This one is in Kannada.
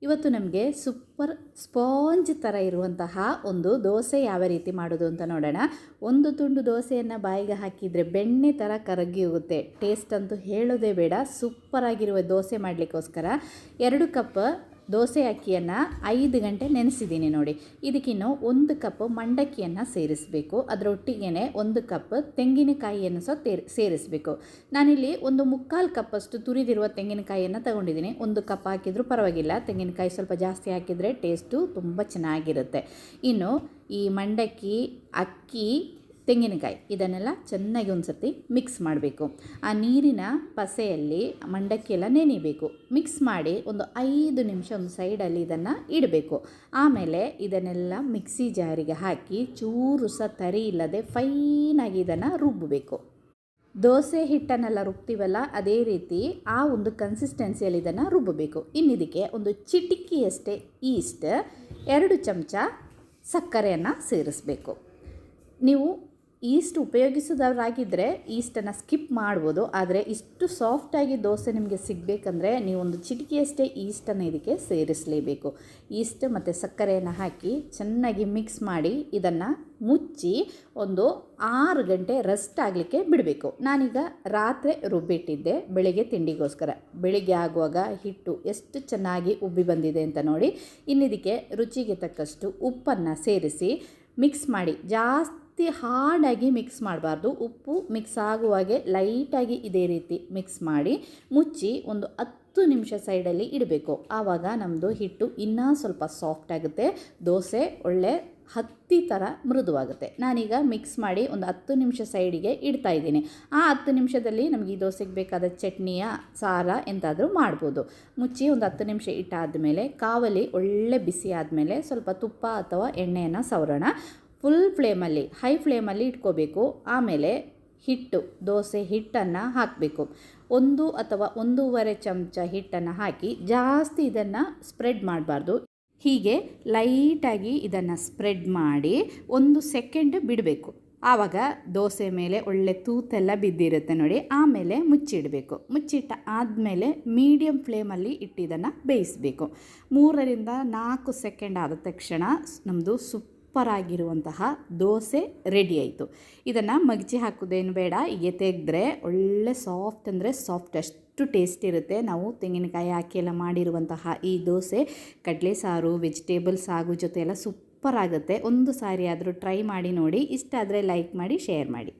ಇವತ್ತು ನಮಗೆ ಸೂಪರ್ ಸ್ಪಾಂಜ್ ಥರ ಇರುವಂತಹ ಒಂದು ದೋಸೆ ಯಾವ ರೀತಿ ಮಾಡೋದು ಅಂತ ನೋಡೋಣ. ಒಂದು ತುಂಡು ದೋಸೆಯನ್ನು ಬಾಯಿಗೆ ಹಾಕಿದರೆ ಬೆಣ್ಣೆ ಥರ ಕರಗಿ ಹೋಗುತ್ತೆ. ಟೇಸ್ಟ್ ಅಂತೂ ಹೇಳೋದೇ ಬೇಡ. ಸೂಪರಾಗಿರುವ ದೋಸೆ ಮಾಡಲಿಕ್ಕೋಸ್ಕರ 2 ಕಪ್ ದೋಸೆ ಅಕ್ಕಿಯನ್ನು 5 ಗಂಟೆ ನೆನೆಸಿದ್ದೀನಿ ನೋಡಿ. ಇದಕ್ಕಿನ್ನು 1 ಕಪ್ ಮಂಡಕ್ಕಿಯನ್ನು ಸೇರಿಸಬೇಕು. ಅದರೊಟ್ಟಿಗೆ 1 ಕಪ್ ತೆಂಗಿನಕಾಯಿಯನ್ನು ಸಹ ಸೇರಿಸಬೇಕು. ನಾನಿಲ್ಲಿ 1/4 ಕಪ್ಪಷ್ಟು ತುರಿದಿರುವ ತೆಂಗಿನಕಾಯಿಯನ್ನು ತಗೊಂಡಿದ್ದೀನಿ. 1 ಕಪ್ ಹಾಕಿದರೂ ಪರವಾಗಿಲ್ಲ. ತೆಂಗಿನಕಾಯಿ ಸ್ವಲ್ಪ ಜಾಸ್ತಿ ಹಾಕಿದರೆ ಟೇಸ್ಟು ತುಂಬ ಚೆನ್ನಾಗಿರುತ್ತೆ. ಇನ್ನು ಈ ಮಂಡಕ್ಕಿ, ಅಕ್ಕಿ, ತೆಂಗಿನಕಾಯಿ ಇದನ್ನೆಲ್ಲ ಚೆನ್ನಾಗಿ ಒಂದು ಸರ್ತಿ ಮಿಕ್ಸ್ ಮಾಡಬೇಕು. ಆ ನೀರಿನ ಪಸೆಯಲ್ಲಿ ಮಂಡಕ್ಕಿ ಎಲ್ಲ ನೆನೆಯಬೇಕು. ಮಿಕ್ಸ್ ಮಾಡಿ ಒಂದು 5 ನಿಮಿಷ ಒಂದು ಸೈಡಲ್ಲಿ ಇದನ್ನು ಇಡಬೇಕು. ಆಮೇಲೆ ಇದನ್ನೆಲ್ಲ ಮಿಕ್ಸಿ ಜಾರಿಗೆ ಹಾಕಿ ಚೂರು ಸಹ ತರಿ ಇಲ್ಲದೆ ಫೈನಾಗಿ ಇದನ್ನು ರುಬ್ಬಬೇಕು. ದೋಸೆ ಹಿಟ್ಟನ್ನೆಲ್ಲ ರುಬ್ತೀವಲ್ಲ ಅದೇ ರೀತಿ ಆ ಒಂದು ಕನ್ಸಿಸ್ಟೆನ್ಸಿಯಲ್ಲಿ ಇದನ್ನು ರುಬ್ಬಬೇಕು. ಇನ್ನಿದಕ್ಕೆ ಒಂದು ಚಿಟಿಕಿಯಷ್ಟೇ ಈಸ್ಟ್, 2 ಚಮಚ ಸಕ್ಕರೆಯನ್ನು ಸೇರಿಸಬೇಕು. ನೀವು ಈಸ್ಟ್ ಉಪಯೋಗಿಸೋದಾಗಿದ್ದರೆ ಈಸ್ಟನ್ನು ಸ್ಕಿಪ್ ಮಾಡ್ಬೋದು. ಆದರೆ ಇಷ್ಟು ಸಾಫ್ಟಾಗಿ ದೋಸೆ ನಿಮಗೆ ಸಿಗಬೇಕಂದ್ರೆ ನೀವು ಒಂದು ಚಿಟಿಕೆಯಷ್ಟೇ ಈಸ್ಟನ್ನು ಇದಕ್ಕೆ ಸೇರಿಸಲೇಬೇಕು. ಈಸ್ಟ್ ಮತ್ತು ಸಕ್ಕರೆಯನ್ನು ಹಾಕಿ ಚೆನ್ನಾಗಿ ಮಿಕ್ಸ್ ಮಾಡಿ ಇದನ್ನು ಮುಚ್ಚಿ ಒಂದು 6 ಗಂಟೆ ರೆಸ್ಟ್ ಆಗಲಿಕ್ಕೆ ಬಿಡಬೇಕು. ನಾನೀಗ ರಾತ್ರಿ ರುಬ್ಬಿಟ್ಟಿದ್ದೆ ಬೆಳಿಗ್ಗೆ ತಿಂಡಿಗೋಸ್ಕರ. ಬೆಳಿಗ್ಗೆ ಆಗುವಾಗ ಹಿಟ್ಟು ಎಷ್ಟು ಚೆನ್ನಾಗಿ ಉಬ್ಬಿ ಬಂದಿದೆ ಅಂತ ನೋಡಿ. ಇನ್ನಿದಕ್ಕೆ ರುಚಿಗೆ ತಕ್ಕಷ್ಟು ಉಪ್ಪನ್ನು ಸೇರಿಸಿ ಮಿಕ್ಸ್ ಮಾಡಿ. ಜಾಸ್ತಿ ಹಾರ್ಡಾಗಿ ಮಿಕ್ಸ್ ಮಾಡಬಾರ್ದು. ಉಪ್ಪು ಮಿಕ್ಸ್ ಆಗುವಾಗೆ ಲೈಟಾಗಿ ಇದೇ ರೀತಿ ಮಿಕ್ಸ್ ಮಾಡಿ ಮುಚ್ಚಿ ಒಂದು 10 ನಿಮಿಷ ಸೈಡಲ್ಲಿ ಇಡಬೇಕು. ಆವಾಗ ನಮ್ಮದು ಹಿಟ್ಟು ಇನ್ನೂ ಸ್ವಲ್ಪ ಸಾಫ್ಟ್ ಆಗುತ್ತೆ. ದೋಸೆ ಒಳ್ಳೆ ಹತ್ತಿ ಥರ ಮೃದುವಾಗುತ್ತೆ. ನಾನೀಗ ಮಿಕ್ಸ್ ಮಾಡಿ ಒಂದು 10 ನಿಮಿಷ ಸೈಡಿಗೆ ಇಡ್ತಾ ಇದ್ದೀನಿ. ಆ 10 ನಿಮಿಷದಲ್ಲಿ ನಮಗೆ ಈ ದೋಸೆಗೆ ಬೇಕಾದ ಚಟ್ನಿಯ ಸಾರ ಎಂತಾದರೂ ಮಾಡ್ಬೋದು. ಮುಚ್ಚಿ ಒಂದು 10 ನಿಮಿಷ ಇಟ್ಟಾದಮೇಲೆ ಕಾವಲಿ ಒಳ್ಳೆ ಬಿಸಿ ಆದಮೇಲೆ ಸ್ವಲ್ಪ ತುಪ್ಪ ಅಥವಾ ಎಣ್ಣೆಯನ್ನು ಸವರೋಣ. ಫುಲ್ ಫ್ಲೇಮಲ್ಲಿ, ಹೈ ಫ್ಲೇಮಲ್ಲಿ ಇಟ್ಕೋಬೇಕು. ಆಮೇಲೆ ದೋಸೆ ಹಿಟ್ಟನ್ನು ಹಾಕಬೇಕು. 1 ಅಥವಾ 1.5 ಚಮಚ ಹಿಟ್ಟನ್ನು ಹಾಕಿ ಜಾಸ್ತಿ ಇದನ್ನು ಸ್ಪ್ರೆಡ್ ಮಾಡಬಾರ್ದು. ಹೀಗೆ ಲೈಟಾಗಿ ಇದನ್ನು ಸ್ಪ್ರೆಡ್ ಮಾಡಿ 1 ಸೆಕೆಂಡ್ ಬಿಡಬೇಕು. ಆವಾಗ ದೋಸೆ ಮೇಲೆ ಒಳ್ಳೆ ತೂತೆಲ್ಲ ಬಿದ್ದಿರುತ್ತೆ ನೋಡಿ. ಆಮೇಲೆ ಮುಚ್ಚಿಡಬೇಕು. ಮುಚ್ಚಿಟ್ಟ ಆದಮೇಲೆ ಮೀಡಿಯಮ್ ಫ್ಲೇಮಲ್ಲಿ ಇಟ್ಟಿದ್ದನ್ನು ಬೇಯಿಸಬೇಕು. 3 ರಿಂದ 4 ಸೆಕೆಂಡ್ ಆದ ತಕ್ಷಣ ನಮ್ಮದು ಸೂಪರಾಗಿರುವಂತಹ ದೋಸೆ ರೆಡಿ ಆಯಿತು. ಇದನ್ನು ಮಗ್ಚಿ ಹಾಕೋದೇನು ಬೇಡ. ಹೀಗೆ ತೆಗೆದ್ರೆ ಒಳ್ಳೆ ಸಾಫ್ಟ್ ಅಂದರೆ ಸಾಫ್ಟ್, ಅಷ್ಟು ಟೇಸ್ಟ್ ಇರುತ್ತೆ. ನಾವು ತೆಂಗಿನಕಾಯಿ ಹಾಕಿ ಎಲ್ಲ ಮಾಡಿರುವಂತಹ ಈ ದೋಸೆ ಕಡಲೆ ಸಾರು, ವೆಜಿಟೇಬಲ್ ಸಾಗು ಜೊತೆ ಎಲ್ಲ ಸೂಪರ್ ಆಗುತ್ತೆ. ಒಂದು ಸಾರಿ ಆದರೂ ಟ್ರೈ ಮಾಡಿ ನೋಡಿ. ಇಷ್ಟ ಆದರೆ ಲೈಕ್ ಮಾಡಿ, ಶೇರ್ ಮಾಡಿ.